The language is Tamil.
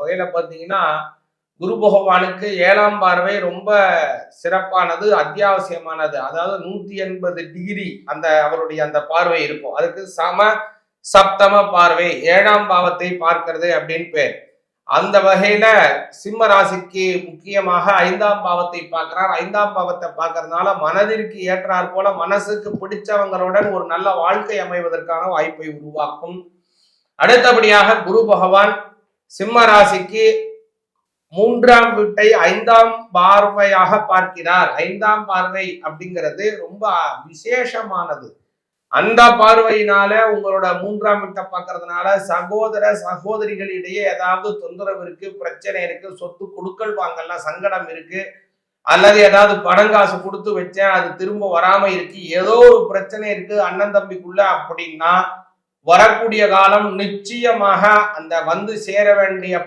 வகையில பார்த்தீங்கன்னா குரு பகவானுக்கு 7ஆம் பார்வை ரொம்ப சிறப்பானது, அத்தியாவசியமானது. அதாவது 180 டிகிரி அவருடைய அந்த பார்வை இருக்கும். அதுக்கு சப்தம பார்வை, 7ஆம் பாவத்தை பார்க்கிறது அப்படின்னு பேர். அந்த வகையில சிம்ம ராசிக்கு முக்கியமாக 5ஆம் பாவத்தை பார்க்கிறார். 5ஆம் பாவத்தை பார்க்கறதுனால மனதிற்கு ஏற்றாற் போல மனசுக்கு பிடிச்சவங்களுடன் ஒரு நல்ல வாழ்க்கை அமைவதற்கான வாய்ப்பை உருவாக்கும். அடுத்தபடியாக குரு பகவான் சிம்ம ராசிக்கு 3ஆம் வீட்டை 5ஆம் பார்வையாக பார்க்கிறார். 5ஆம் பார்வை அப்படிங்கிறது ரொம்ப விசேஷமானது. அந்த பார்வையினால உங்களோட 3ஆம் வீட்டை பார்க்கறதுனால சகோதர சகோதரிகளிடையே ஏதாவது தொந்தரவு இருக்கு, பிரச்சனை இருக்கு, சொத்து கொடுக்கல் வாங்கலாம் சங்கடம் இருக்கு, அல்லது ஏதாவது பணங்காசு கொடுத்து வச்சேன் அது திரும்ப வராம இருக்கு, ஏதோ ஒரு பிரச்சனை இருக்கு அண்ணன் தம்பிக்குள்ள அப்படின்னா வரக்கூடிய காலம் நிச்சயமாக அந்த வந்து சேர வேண்டிய